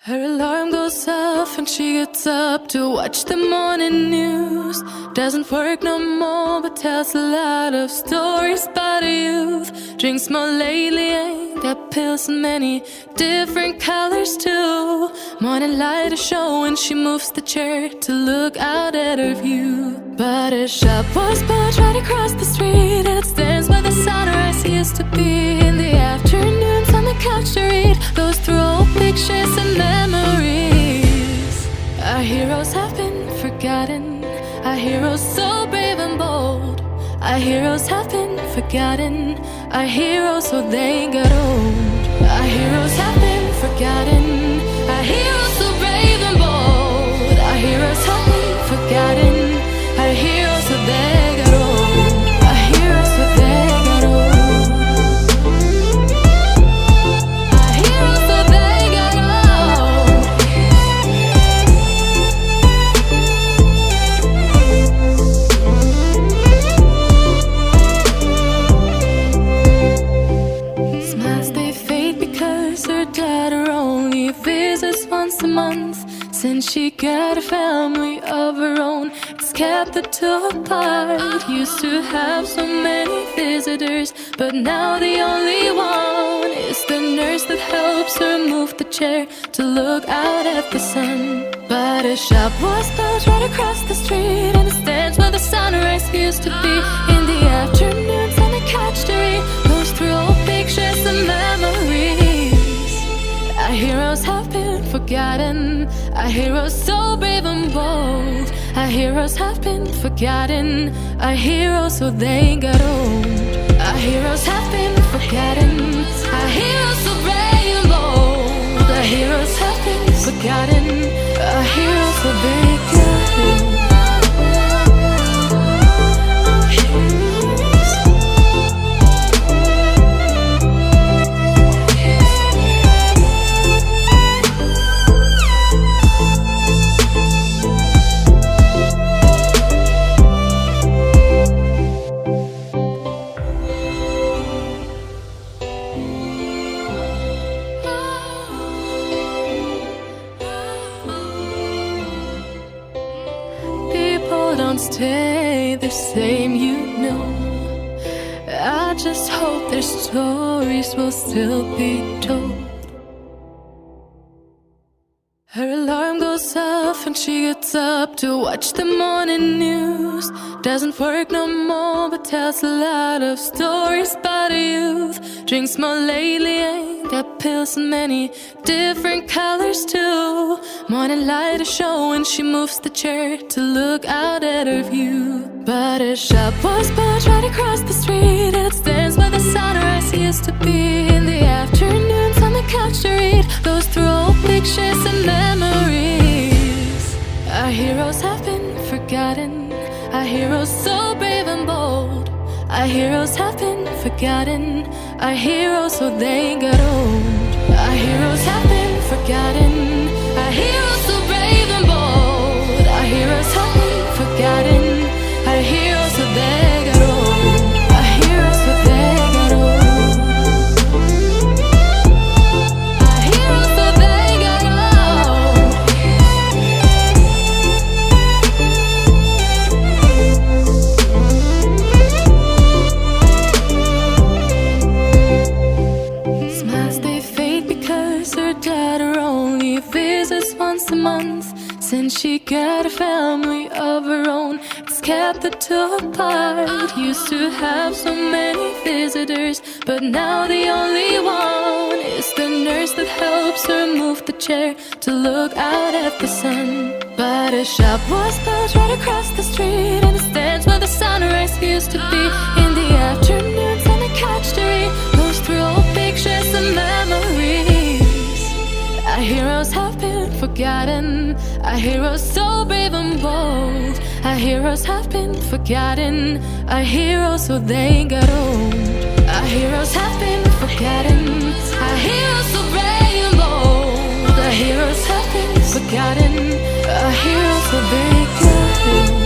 Her alarm goes off and she gets up to watch the morning news. Doesn't work no more but tells a lot of stories about her youth. Drinks more lately, ain't got pills in many different colors too. Morning light is showing, she moves the chair to look out at her view. But her shop was built right across the street, and it stands by the sunrise. Used to be in the afternoons on the couch to read, goes through old pictures and memories. Our heroes have been forgotten, our heroes so brave and bold. Our heroes have been forgotten, our heroes so they got old. Our heroes have been forgotten, our heroes so brave and bold. Our heroes have been forgotten, our heroes so they got old. Our heroes so they got old. Our heroes so they got old. Smiles they fade because her daughter only visits once a month. Since she got a family of her own, it's kept the two apart. Used to have so many visitors, but now the only one is the nurse that helps her move the chair to look out at the sun. But her shop was built right across the street, and it stands where the sunrise used to be. In the afternoons on the couch to read, goes through old pictures and memories. Our heroes have been forgotten, our heroes so brave and bold. Our heroes have been forgotten, our heroes so they got old. Our heroes have been forgotten, our heroes so brave and bold. Our heroes have been forgotten, our heroes so they got old. Don't stay the same, you know. I just hope their stories will still be told. Her alarm goes off and she gets up to watch the morning news. Doesn't work no more but tells a lot of stories about her youth. Drinks more lately, ain't got pills in many different colors too. Morning light is showing, she moves the chair to look out at her view. But her shop was built right across the street, and it stands by the sunrise. Used to be in the afternoons on the couch to read, goes through old pictures and memories. Our heroes have been forgotten, our heroes so brave and bold. Our heroes have been forgotten, our heroes so they got old. Our heroes have been forgotten, our heroes so brave and bold. Our heroes have been forgotten, our heroes so they got old. Our heroes so they got old. Our heroes so they got old. Smiles they fade because her daughter only visits once a month. Since she got a family of her own, it's kept the two apart. Used to have so many visitors, but now the only one is the nurse that helps her move the chair to look out at the sun. But her shop was built right across the street, and it stands where the sunrise used to be. In the afternoons on the couch to read, goes through old pictures and memories. Our heroes have been forgotten, our heroes so brave and bold. Our heroes have been forgotten, our heroes so they got old. Our heroes have been forgotten, our heroes so brave and bold. Our heroes have been forgotten, our heroes so they got old.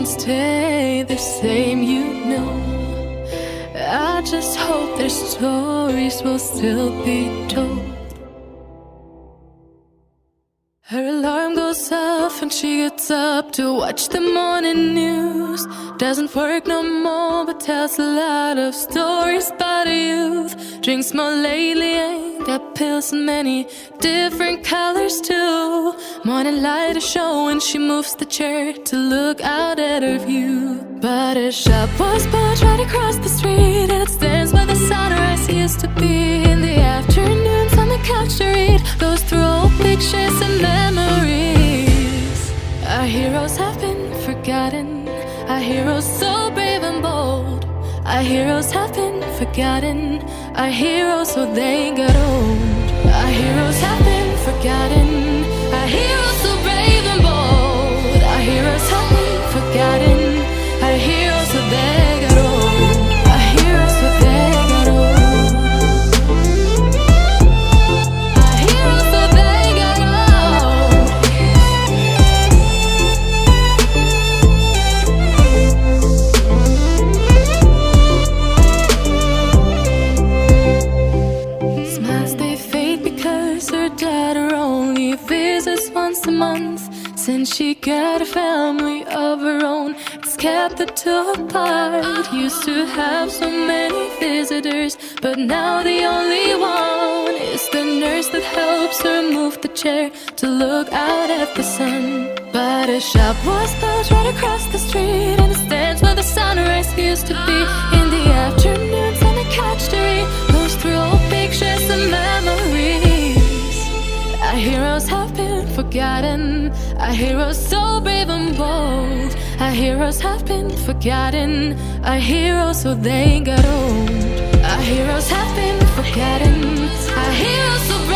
won't stay the same, you know. I just hope their stories will still be told. Her alarm goes off and she gets up to watch the morning news. Doesn't work no more but tells a lot of stories about her youth. Drinks more lately, ain't got pills in many different colors too. Morning light is showing, she moves the chair to look out at her view. But her shop was built right across the street, and it stands where the sunrise used to be. In the afternoons on the couch to read, goes through old pictures and memories. Our heroes have been forgotten, our heroes so brave and bold. Our heroes have been forgotten, our heroes so they got old. Our heroes have been forgotten, our heroes so brave and bold. Our heroes have been forgotten, our heroes so they got old. Our heroes so they got old. Our heroes so they got old. Smiles they fade because her daughter only visits once a month. Since she got a family of her own, it's kept the two apart. Used to have so many visitors, but now the only one is the nurse that helps her move the chair to look out at the sun. But her shop was built right across the street, and it stands where the sunrise used to be. In the afternoons on the couch to read, goes through old pictures and memories. Our heroes have been forgotten, our heroes so brave and bold. Our heroes have been forgotten, our heroes so they got old. Our heroes have been forgotten, our heroes so brave